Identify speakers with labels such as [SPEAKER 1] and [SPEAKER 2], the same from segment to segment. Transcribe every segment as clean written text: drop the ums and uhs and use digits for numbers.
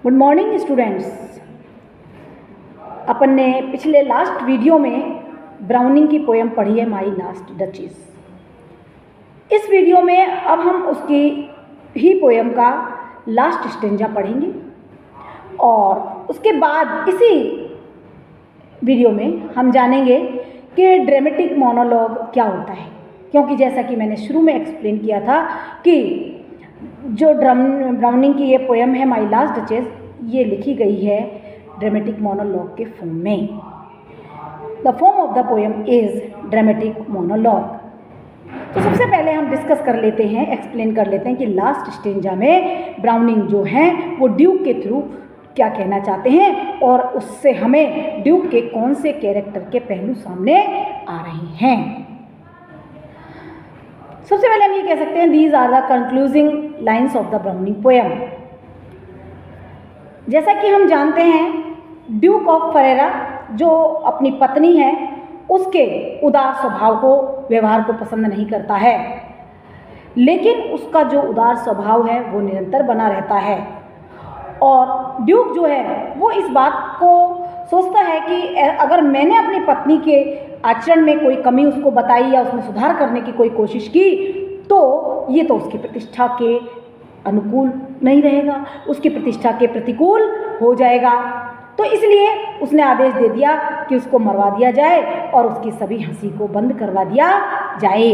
[SPEAKER 1] Good morning students. अपन ने पिछले last video में ब्राउनिंग की पोएम पढ़ी है माई लास्ट डचेस। इस वीडियो में अब हम उसकी ही पोएम का लास्ट स्टेंजा पढ़ेंगे और उसके बाद इसी वीडियो में हम जानेंगे कि ड्रामेटिक मोनोलॉग क्या होता है, क्योंकि जैसा कि मैंने शुरू में एक्सप्लेन किया था कि जो ब्राउनिंग की ये पोएम है माई लास्ट डचेस, ये लिखी गई है ड्रामेटिक मोनोलॉग के फॉर्म में। The form of the poem is dramatic monologue. तो सबसे पहले हम डिस्कस कर लेते हैं, एक्सप्लेन कर लेते हैं कि लास्ट स्टेंजा में ब्राउनिंग जो है वो ड्यूक के थ्रू क्या कहना चाहते हैं और उससे हमें ड्यूक के कौन से कैरेक्टर के पहलू सामने आ रहे हैं। सबसे पहले हम ये कह सकते हैं these are the concluding lines of the Browning poem. जैसा कि हम जानते हैं ड्यूक ऑफ फरेरा जो अपनी पत्नी है उसके उदार स्वभाव को, व्यवहार को पसंद नहीं करता है, लेकिन उसका जो उदार स्वभाव है वो निरंतर बना रहता है और ड्यूक जो है वो इस बात को सोचता है कि अगर मैंने अपनी पत्नी के आचरण में कोई कमी उसको बताई या उसमें सुधार करने की कोई कोशिश की तो ये तो उसकी प्रतिष्ठा के अनुकूल नहीं रहेगा, उसकी प्रतिष्ठा के प्रतिकूल हो जाएगा। तो इसलिए उसने आदेश दे दिया कि उसको मरवा दिया जाए और उसकी सभी हंसी को बंद करवा दिया जाए।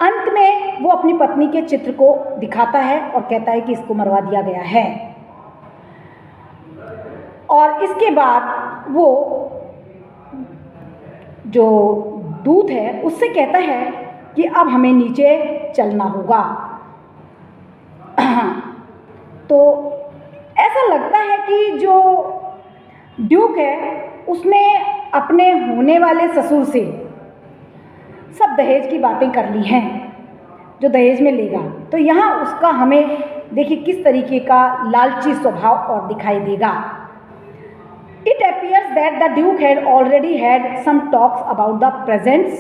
[SPEAKER 1] अंत में वो अपनी पत्नी के चित्र को दिखाता है और कहता है कि इसको मरवा दिया गया है और इसके बाद वो जो दूत है उससे कहता है कि अब हमें नीचे चलना होगा। तो ऐसा लगता है कि जो ड्यूक है उसने अपने होने वाले ससुर से सब दहेज की बातें कर ली हैं जो दहेज में लेगा। तो यहाँ उसका हमें देखिए किस तरीके का लालची स्वभाव और दिखाई देगा। It appears that the Duke had already had some talks about the presents.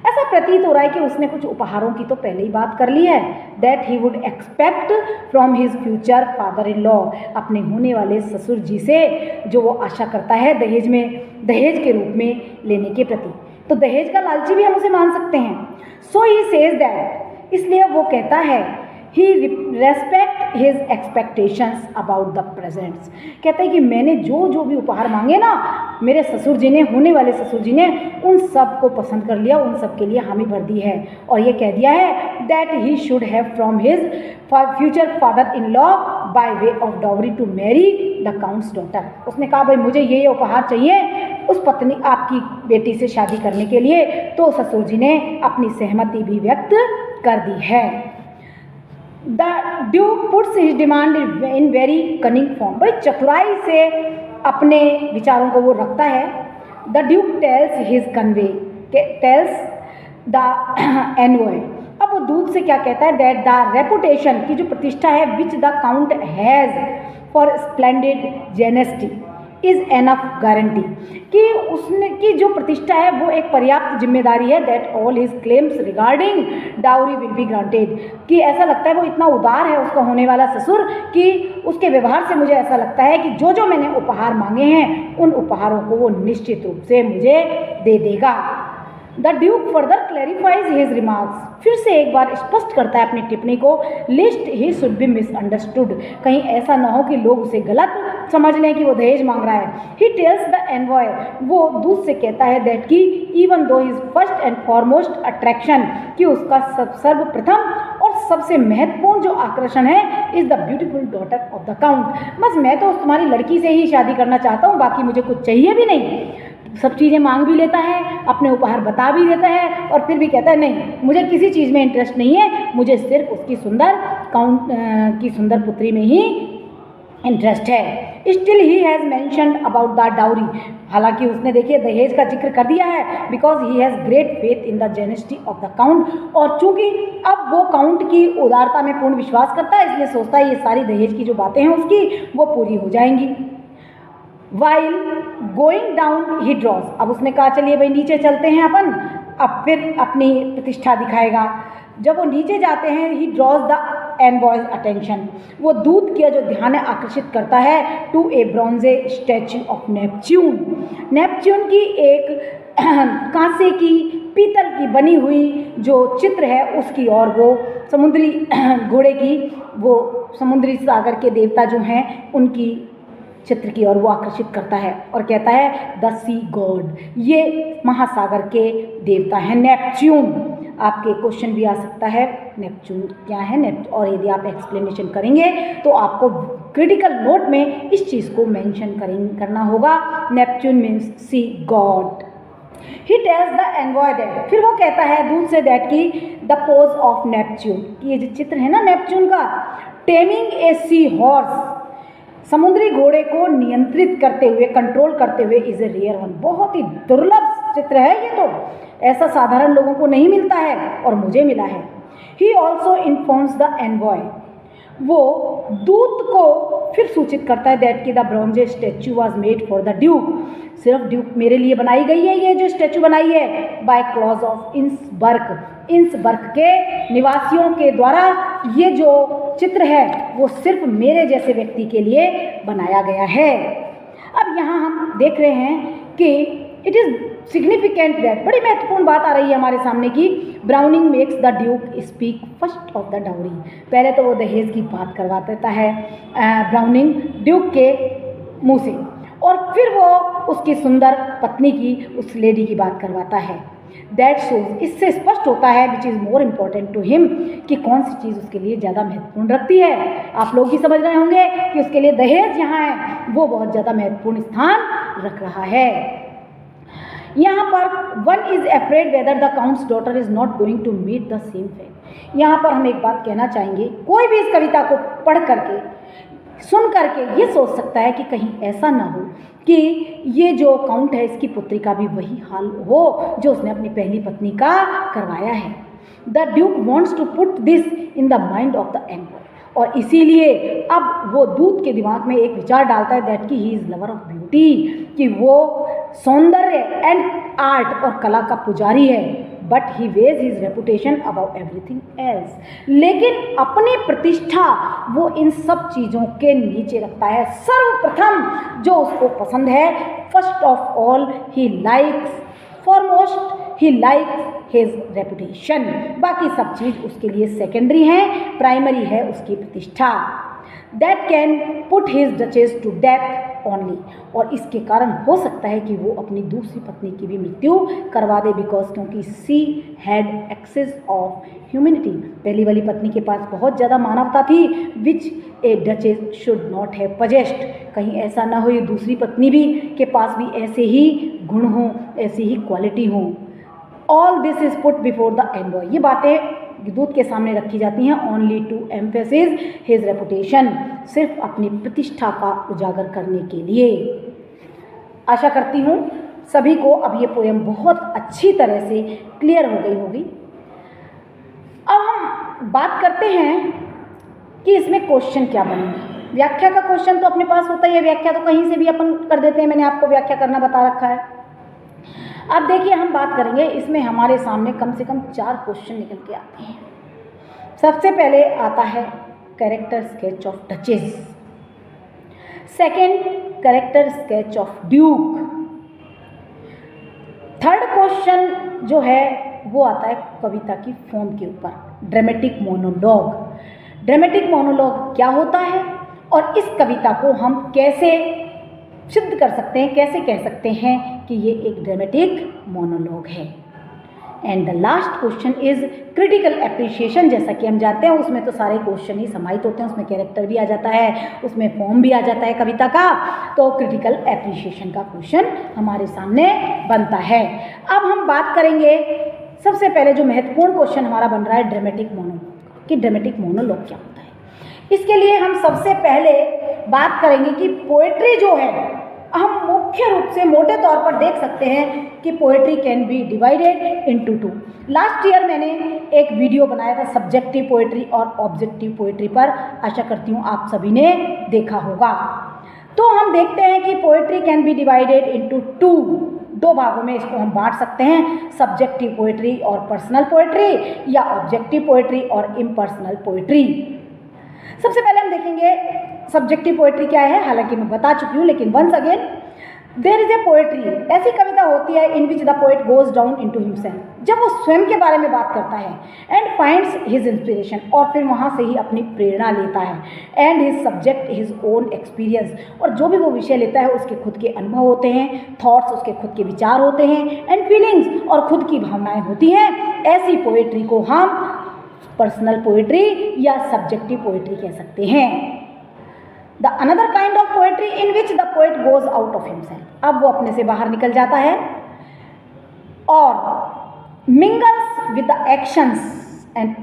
[SPEAKER 1] ऐसा प्रतीत हो रहा है कि उसने कुछ उपहारों की तो पहले ही बात कर ली है। That he would expect from his future father-in-law, अपने होने वाले ससुर जी से जो वो आशा करता है दहेज के रूप में लेने के प्रति। तो दहेज का लालची भी हम उसे मान सकते हैं। So he says that, इसलिए वो कहता है He respect his expectations about the presents. कहता है कि मैंने जो भी उपहार मांगे ना मेरे ससुर जी ने, होने वाले ससुर जी ने उन सब को पसंद कर लिया, उन सब के लिए हामी भर दी है और ये कह दिया है that he should have from his future father-in-law by way of dowry to marry the count's daughter. उसने कहा भाई मुझे ये उपहार चाहिए उस पत्नी आपकी बेटी से शादी करने के लिए, तो ससुर जी ने अपनी सहमति भी व्यक्त कर दी है। The Duke puts his demand in very cunning form. बड़ी चतुराई से अपने विचारों को वो रखता है। The Duke tells the envoy. अब वो दूत से क्या कहता है that the reputation की जो प्रतिष्ठा है which the count has for splendid generosity is enough guarantee, कि उसने की जो प्रतिष्ठा है वो एक पर्याप्त जिम्मेदारी है that all his claims regarding dowry will be granted, कि ऐसा लगता है वो इतना उदार है उसका होने वाला ससुर कि उसके व्यवहार से मुझे ऐसा लगता है कि जो मैंने उपहार मांगे हैं उन उपहारों को वो निश्चित रूप से मुझे दे देगा। The Duke further clarifies his remarks, फिर से एक बार स्पष्ट करता है अपनी टिप्पणी को, list he should be misunderstood, कहीं ऐसा ना हो कि लोग उसे गलत समझ लें कि वो दहेज मांग रहा है। ही टेल्स द एनवॉय, वो दूत से कहता है दैट कि even though his first and foremost attraction, कि उसका सर्वप्रथम और सबसे महत्वपूर्ण जो आकर्षण है is the beautiful daughter of the count, बस मैं तो तुम्हारी लड़की से ही शादी करना चाहता हूँ, बाकी मुझे कुछ चाहिए भी नहीं। सब चीज़ें मांग भी लेता है, अपने उपहार बता भी देता है और फिर भी कहता है नहीं मुझे किसी चीज़ में इंटरेस्ट नहीं है, मुझे सिर्फ उसकी सुंदर पुत्री में ही इंटरेस्ट है। Still he has mentioned about the dowry, हालांकि उसने देखिए दहेज का जिक्र कर दिया है because he has great faith in the generosity of the count, और चूंकि अब वो काउंट की उदारता में पूर्ण विश्वास करता है इसलिए सोचता है ये सारी दहेज की जो बातें हैं उसकी वो पूरी हो जाएंगी। वाइल गोइंग डाउन ही ड्रॉज, अब उसने कहा चलिए भाई नीचे चलते हैं अपन, अब फिर अपनी प्रतिष्ठा दिखाएगा। जब वो नीचे जाते हैं he draws the envoy's attention, वो दूत का जो ध्यान आकर्षित करता है to a bronze statue of Neptune, Neptune की एक कांसे की पीतल की बनी हुई जो चित्र है उसकी, और वो समुद्री घोड़े की, वो समुद्री सागर के देवता जो हैं उनकी चित्र की ओर वो आकर्षित करता है और कहता है द सी गॉड, ये महासागर के देवता हैं नेपच्यून। आपके क्वेश्चन भी आ सकता है नेपच्यून क्या है, और यदि आप एक्सप्लेनेशन करेंगे तो आपको क्रिटिकल नोट में इस चीज़ को मेंशन करना होगा। Neptune means sea god. He tells the envoy that, फिर वो कहता है दूत से दैट की द पोज ऑफ नेपच्यून, कि ये जो चित्र है ना नेपच्यून का, टेमिंग ए सी हॉर्स, समुद्री घोड़े को नियंत्रित करते हुए, कंट्रोल करते हुए, इज ए रेयर वन, बहुत ही दुर्लभ चित्र है ये, तो ऐसा साधारण लोगों को नहीं मिलता है और मुझे मिला है। He also informs the envoy, वो दूत को फिर सूचित करता है दैट की the bronze statue was made for the duke, सिर्फ ड्यूक मेरे लिए बनाई गई है, ये जो स्टैच्यू बनाई है बाय क्लॉज ऑफ इंसबर्ग, इंसबर्ग के निवासियों के द्वारा ये जो चित्र है वो सिर्फ मेरे जैसे व्यक्ति के लिए बनाया गया है। अब यहाँ हम देख रहे हैं कि इट इज़ सिग्निफिकेंट दैट, बड़ी महत्वपूर्ण बात आ रही है हमारे सामने की browning makes the Duke speak first of the dowry, पहले तो वो दहेज की बात करवा देता है ब्राउनिंग ड्यूक के मुंह से, और फिर वो उसकी सुंदर पत्नी की, उस लेडी की बात करवाता है। दैट शोज, इससे स्पष्ट होता है which is more important to him, कि कौन सी चीज़ उसके लिए ज़्यादा महत्वपूर्ण रखती है। आप लोग भी समझ रहे होंगे कि उसके लिए दहेज यहाँ है वो बहुत ज़्यादा महत्वपूर्ण स्थान रख रहा है। यहाँ पर one is afraid whether the count's daughter is not going to meet the same fate, यहाँ पर हम एक बात कहना चाहेंगे, कोई भी इस कविता को पढ़ करके, सुन करके ये सोच सकता है कि कहीं ऐसा ना हो कि ये जो काउंट है इसकी पुत्री का भी वही हाल हो जो उसने अपनी पहली पत्नी का करवाया है। The duke wants to put this in the mind of the emperor, और इसीलिए अब वो दूत के दिमाग में एक विचार डालता है दैट कि he is lover of beauty, कि वो सौंदर्य एंड आर्ट और कला का पुजारी है, but he weighs his reputation about everything else, लेकिन अपनी प्रतिष्ठा वो इन सब चीज़ों के नीचे रखता है। सर्वप्रथम जो उसको पसंद है, first of all he likes, foremost he likes his reputation, बाकी सब चीज़ उसके लिए सेकेंडरी है, प्राइमरी है उसकी प्रतिष्ठा। That can put his duchess to death only, और इसके कारण हो सकता है कि वो अपनी दूसरी पत्नी की भी मृत्यु करवा दे, बिकॉज क्योंकि she had excess of humanity, पहली वाली पत्नी के पास बहुत ज़्यादा मानवता थी, which a duchess should not have possessed, कहीं ऐसा ना हो ये दूसरी पत्नी भी के पास भी ऐसे ही गुण हों, ऐसी ही क्वालिटी हों। All this is put before the envoy, ये बातें दूत के सामने रखी जाती हैं only to emphasis his reputation, सिर्फ अपनी प्रतिष्ठा का उजागर करने के लिए। आशा करती हूँ सभी को अब ये पोएम बहुत अच्छी तरह से क्लियर हो गई होगी। अब हम बात करते हैं कि इसमें क्वेश्चन क्या बनेंगे। व्याख्या का क्वेश्चन तो अपने पास होता ही है, व्याख्या तो कहीं से भी अपन कर देते हैं, मैंने आपको व्याख्या करना बता रखा है। अब देखिए हम बात करेंगे, इसमें हमारे सामने कम से कम 4 क्वेश्चन निकल के आते हैं। सबसे पहले आता है character sketch of duchess, second character sketch of Duke, third question जो है वो आता है कविता की फॉर्म के ऊपर, ड्रामेटिक मोनोलॉग। ड्रामेटिक मोनोलॉग क्या होता है और इस कविता को हम कैसे सिद्ध कर सकते हैं, कैसे कह सकते हैं कि ये एक ड्रामेटिक मोनोलॉग है। And the last question is critical appreciation. जैसा कि हम जानते हैं उसमें तो सारे क्वेश्चन ही समाहित होते हैं, उसमें कैरेक्टर भी आ जाता है, उसमें फॉर्म भी आ जाता है कविता का, तो क्रिटिकल एप्रिसिएशन का क्वेश्चन हमारे सामने बनता है। अब हम बात करेंगे सबसे पहले जो महत्वपूर्ण क्वेश्चन हमारा बन रहा है ड्रामेटिक मोनोलॉग, कि ड्रामेटिक मोनोलॉग क्या होता है। इसके लिए हम सबसे पहले बात करेंगे कि पोएट्री जो है, हम मुख्य रूप से मोटे तौर पर देख सकते हैं कि poetry can be divided into 2। Last year मैंने एक वीडियो बनाया था सब्जेक्टिव पोएट्री और ऑब्जेक्टिव पोएट्री पर, आशा करती हूँ आप सभी ने देखा होगा। तो हम देखते हैं कि poetry can be divided into 2 भागों में इसको हम बांट सकते हैं, सब्जेक्टिव पोएट्री और पर्सनल पोएट्री, या ऑब्जेक्टिव पोएट्री और इम्पर्सनल पोएट्री। सबसे पहले हम देखेंगे सब्जेक्टिव पोएट्री क्या है, हालांकि मैं बता चुकी हूँ, लेकिन once again there is a poetry, ऐसी कविता होती है in which the poet goes down into himself, जब वो स्वयं के बारे में बात करता है, एंड फाइंड्स हिज इंस्पिरेशन, और फिर वहाँ से ही अपनी प्रेरणा लेता है, and his subject his own experience, और जो भी वो विषय लेता है उसके खुद के अनुभव होते हैं, थॉट्स उसके खुद के विचार होते हैं, एंड फीलिंग्स और खुद की भावनाएं होती हैं। ऐसी पोएट्री को हम पर्सनल पोएट्री या सब्जेक्टिव पोएट्री कह सकते हैं। The another kind of poetry in which the poet goes out of himself, अब वो अपने से बाहर निकल जाता है और mingles with the actions and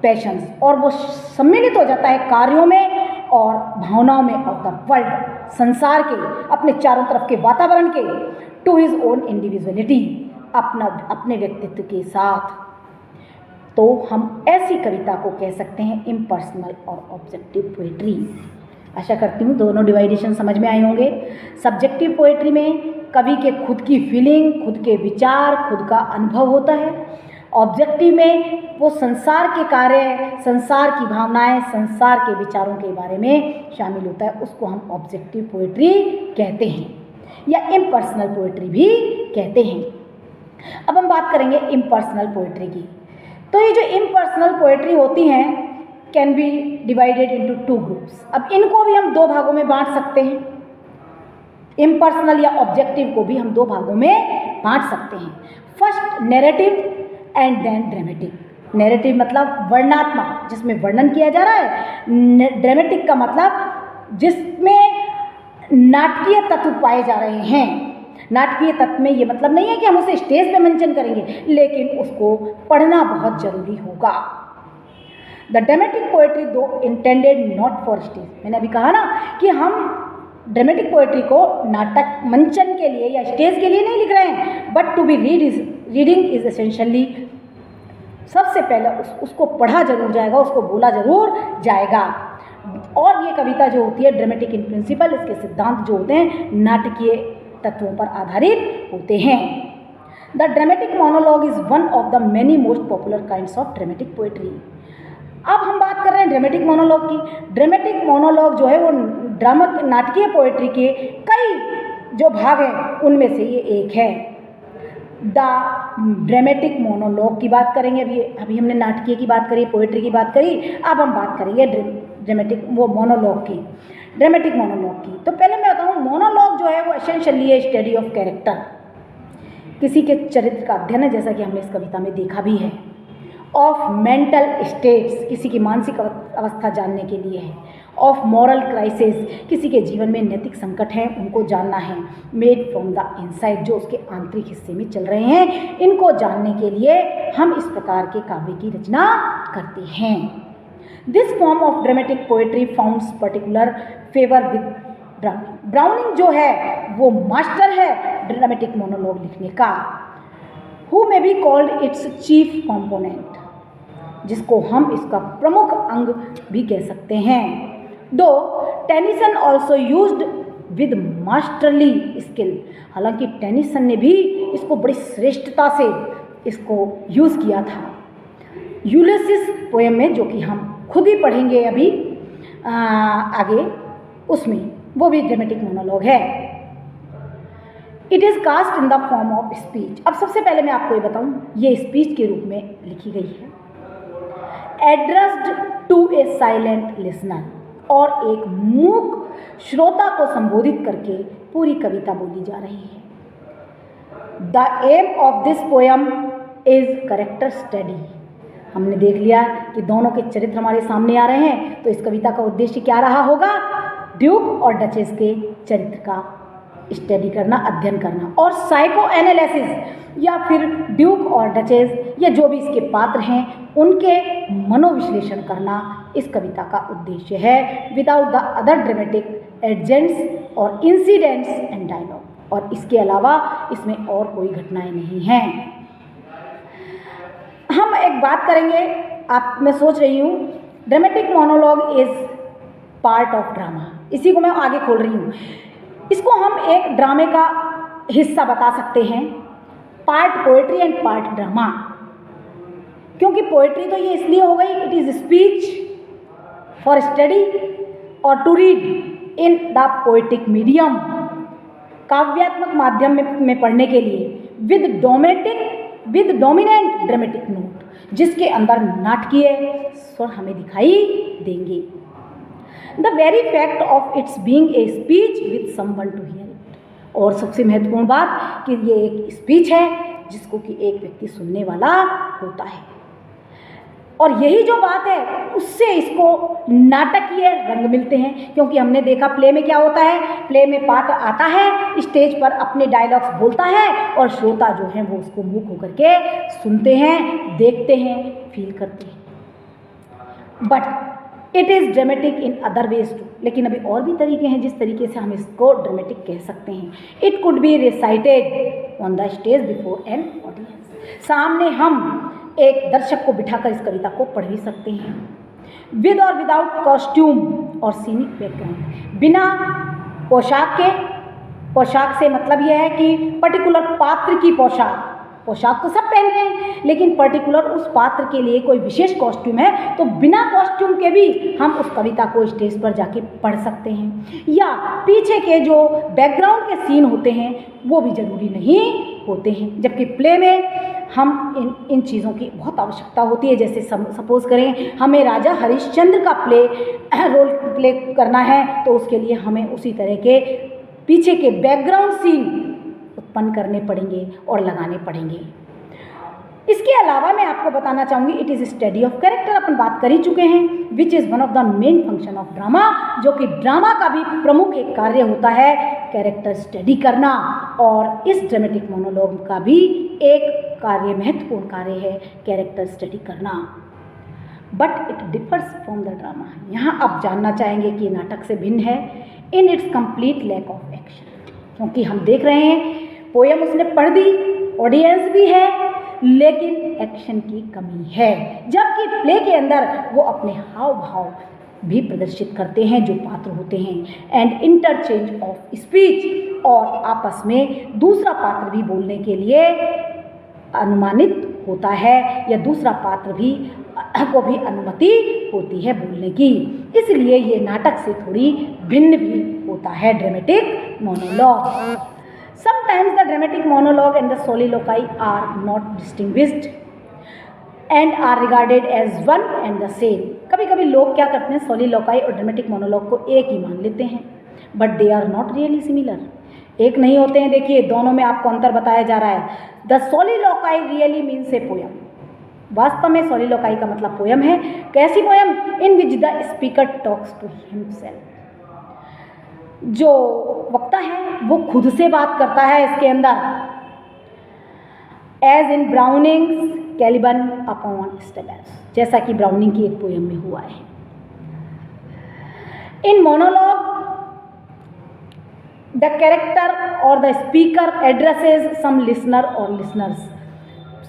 [SPEAKER 1] patience, और वो सम्मिलित हो जाता है कार्यों में और भावनाओं में ऑफ द वर्ल्ड, संसार के, अपने चारों तरफ के वातावरण के, टू हिज ओन इंडिविजुअलिटी, अपने व्यक्तित्व के साथ। तो हम ऐसी कविता को कह सकते हैं इम्पर्सनल और ऑब्जेक्टिव पोएट्री। आशा करती हूँ दोनों डिवाइडेशन समझ में आए होंगे। सब्जेक्टिव पोएट्री में कवि के खुद की फीलिंग, खुद के विचार, खुद का अनुभव होता है। ऑब्जेक्टिव में वो संसार के कार्य, संसार की भावनाएं, संसार के विचारों के बारे में शामिल होता है, उसको हम ऑब्जेक्टिव पोएट्री कहते हैं या इम्पर्सनल पोएट्री भी कहते हैं। अब हम बात करेंगे इम्पर्सनल पोएट्री की। तो ये जो इम्पर्सनल पोएट्री होती हैं can be divided into two groups. अब इनको भी हम दो भागों में बांट सकते हैं, इम्पर्सनल या ऑब्जेक्टिव को भी हम दो भागों में बांट सकते हैं। First narrative and then dramatic. Narrative मतलब वर्णनात्मक, जिसमें वर्णन किया जा रहा है। ड्रामेटिक का मतलब जिसमें नाटकीय तत्व पाए जा रहे हैं। नाटकीय तत्व में ये मतलब नहीं है कि हम उसे स्टेज पे मेंशन करेंगे, लेकिन उसको पढ़ना बहुत जरूरी होगा। द ड्रामेटिक पोएट्री दो इंटेंडेड नॉट फॉर स्टेज, मैंने अभी कहा ना कि हम ड्रामेटिक पोएट्री को नाटक मंचन के लिए या स्टेज के लिए नहीं लिख रहे हैं, but to be reading is essentially, सबसे पहले उसको पढ़ा जरूर जाएगा, उसको बोला जरूर जाएगा। और ये कविता जो होती है ड्रामेटिक इन प्रिंसिपल, इसके सिद्धांत जो होते हैं नाटकीय तत्वों पर आधारित होते हैं। The dramatic monologue is one of the many most popular kinds of dramatic poetry. अब हम बात कर रहे हैं ड्रामेटिक मोनोलॉग की। ड्रामेटिक मोनोलॉग जो है वो ड्रामा नाटकीय पोएट्री के कई जो भाग हैं उनमें से ये एक है। द ड्रामेटिक मोनोलॉग की बात करेंगे। अभी हमने नाटकीय की बात करी, पोएट्री की बात करी, अब हम बात करेंगे ड्रामेटिक मोनोलॉग की, ड्रामेटिक मोनोलॉग की। तो पहले मैं बताऊँ, मोनोलॉग जो है वो एसेंशियली है स्टडी ऑफ कैरेक्टर, किसी के चरित्र का अध्ययन है, जैसा कि हमने इस कविता में देखा भी है। ऑफ मेंटल स्टेट्स, किसी की मानसिक अवस्था जानने के लिए है। ऑफ मॉरल क्राइसिस, किसी के जीवन में नैतिक संकट हैं उनको जानना है। मेड फ्रॉम द इनसाइड, जो उसके आंतरिक हिस्से में चल रहे हैं, इनको जानने के लिए हम इस प्रकार के काव्य की रचना करते हैं। This form of dramatic poetry founts particular favour with browning. Browning जो है वो मास्टर है ड्रामेटिक मोनोलॉग लिखने का। Who may be called its chief component, जिसको हम इसका प्रमुख अंग भी कह सकते हैं। दो Tennyson also used with masterly skill, हालांकि टेनिसन ने भी इसको बड़ी श्रेष्ठता से इसको यूज़ किया था। यूलिसिस पोएम में, जो कि हम खुद ही पढ़ेंगे अभी आगे, उसमें वो भी ड्रामेटिक मोनोलॉग है। It is cast in the form of speech. अब सबसे पहले मैं आपको ये बताऊं, ये स्पीच के रूप में लिखी गई है। Addressed to a silent listener, और एक मूक श्रोता को संबोधित करके पूरी कविता बोली जा रही है। The aim of this poem is character study. हमने देख लिया कि दोनों के चरित्र हमारे सामने आ रहे हैं, तो इस कविता का उद्देश्य क्या रहा होगा? ड्यूक और डचेस के चरित्र का स्टडी करना, अध्ययन करना, और साइको एनालिसिस, या फिर ड्यूक और डचेस या जो भी इसके पात्र हैं उनके मनोविश्लेषण करना इस कविता का उद्देश्य है। विदाउट द अदर ड्रामेटिक एडजेंट्स और इंसिडेंट्स एंड डायलॉग, और इसके अलावा इसमें और कोई घटनाएं नहीं हैं। हम एक बात करेंगे, मैं सोच रही हूँ dramatic monologue is part of drama, इसी को मैं आगे खोल रही हूँ। इसको हम एक ड्रामे का हिस्सा बता सकते हैं, part poetry and part drama. क्योंकि पोएट्री तो ये इसलिए हो गई, it is speech for study और to read in the poetic medium, काव्यात्मक माध्यम में पढ़ने के लिए विद डोमिनेंट ड्रामेटिक नोट, जिसके अंदर नाटकीय स्वर हमें दिखाई देंगे। The very fact of its being a speech with someone to hear it, और सबसे महत्वपूर्ण बात कि ये एक स्पीच है जिसको कि एक व्यक्ति सुनने वाला होता है, और यही जो बात है उससे इसको नाटकीय रंग मिलते हैं। क्योंकि हमने देखा प्ले में क्या होता है, प्ले में पात्र आता है, स्टेज पर अपने डायलॉग्स बोलता है और श्रोता जो है वो उसको मूक होकर के सुनते हैं, देखते हैं, फील करते हैं। But it is dramatic in other ways too, लेकिन अभी और भी तरीके हैं जिस तरीके से हम इसको ड्रामेटिक कह सकते हैं। It could be recited on the stage before an audience, सामने हम एक दर्शक को बिठाकर इस कविता को पढ़ भी सकते हैं। विद और विदाउट कॉस्ट्यूम और सीनिक बैकग्राउंड, बिना पोशाक के, पोशाक से मतलब यह है कि पर्टिकुलर पात्र की पोशाक तो सब पहन रहे हैं, लेकिन पर्टिकुलर उस पात्र के लिए कोई विशेष कॉस्ट्यूम है तो बिना कॉस्ट्यूम के भी हम उस कविता को स्टेज पर जाके पढ़ सकते हैं। या पीछे के जो बैकग्राउंड के सीन होते हैं वो भी ज़रूरी नहीं होते हैं, जबकि प्ले में हम इन चीज़ों की बहुत आवश्यकता होती है। जैसे सपोज करें हमें राजा हरिश्चंद्र का रोल प्ले करना है तो उसके लिए हमें उसी तरह के पीछे के बैकग्राउंड सीन उत्पन्न करने पड़ेंगे और लगाने पड़ेंगे। इसके अलावा मैं आपको बताना चाहूँगी it is study of character, अपन बात कर ही चुके हैं, which is one of the main function of drama, जो कि ड्रामा का भी प्रमुख एक कार्य होता है कैरेक्टर स्टडी करना, और इस ड्रामेटिक मोनोलॉग का भी एक कार्य, महत्वपूर्ण कार्य है कैरेक्टर स्टडी करना। But it differs from the drama, यहाँ आप जानना चाहेंगे कि नाटक से भिन्न है in its complete lack of action, क्योंकि हम देख रहे हैं पोयम उसने पढ़ दी, ऑडियंस भी है, लेकिन एक्शन की कमी है। जबकि प्ले के अंदर वो अपने हाव भाव भी प्रदर्शित करते हैं जो पात्र होते हैं, एंड इंटरचेंज ऑफ स्पीच, और आपस में दूसरा पात्र भी बोलने के लिए अनुमानित होता है या दूसरा पात्र भी को भी अनुमति होती है बोलने की, इसलिए ये नाटक से थोड़ी भिन्न भी होता है dramatic monologue. Sometimes the dramatic monologue and the soliloquy are not distinguished and are regarded as one and the same. कभी कभी लोग क्या करते हैं, soliloquy और dramatic monologue को एक ही मान लेते हैं, but they are not really similar. एक नहीं होते हैं। देखिए दोनों में आपको अंतर बताया जा रहा है। The soliloquy really means a poem. वास्तव में soliloquy का मतलब पोयम है। कैसी poem? In which the speaker talks to himself. जो वक्ता है वो खुद से बात करता है इसके अंदर, as in Browning's Caliban upon Setebos, जैसा कि ब्राउनिंग की एक पोयम में हुआ है। इन मोनोलॉग द कैरेक्टर और the speaker addresses some listener और लिसनर्स,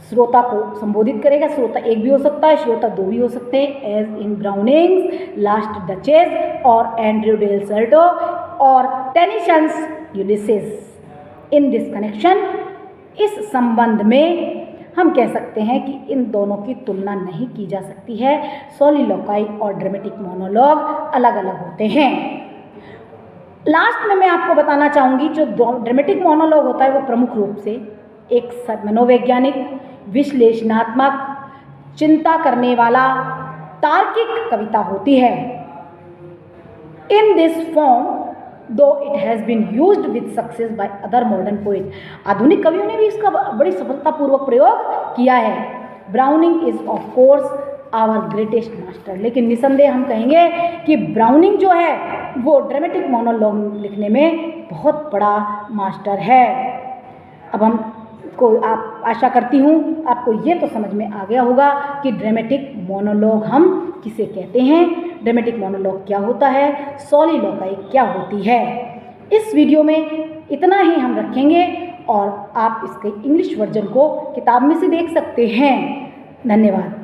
[SPEAKER 1] श्रोता को संबोधित करेगा। श्रोता एक भी हो सकता है, श्रोता दो भी हो सकते हैं, एज इन ब्राउनिंग्स लास्ट डचेस और एंड्रयू डेल सर्टो और टेनिसन्स यूलिसेस। इन दिस कनेक्शन, इस संबंध में हम कह सकते हैं कि इन दोनों की तुलना नहीं की जा सकती है। सोलिलोक्वाई और ड्रामेटिक मोनोलॉग अलग अलग होते हैं। लास्ट में मैं आपको बताना चाहूँगी जो ड्रामेटिक मोनोलॉग होता है वो प्रमुख रूप से एक मनोवैज्ञानिक, विश्लेषणात्मक, चिंता करने वाला, तार्किक कविता होती है। In this form though it has been used with success by other modern poet, आधुनिक कवियों ने भी इसका बड़ी सफलतापूर्वक प्रयोग किया है। Browning is of course our greatest master, लेकिन निसंदेह हम कहेंगे कि ब्राउनिंग जो है वो ड्रामेटिक मोनोलॉग लिखने में बहुत बड़ा मास्टर है। अब हम को आप आशा करती हूँ आपको ये तो समझ में आ गया होगा कि ड्रामेटिक मोनोलॉग हम किसे कहते हैं, ड्रामेटिक मोनोलॉग क्या होता है, सोलिलोक्वाई क्या होती है। इस वीडियो में इतना ही हम रखेंगे और आप इसके इंग्लिश वर्जन को किताब में से देख सकते हैं। धन्यवाद।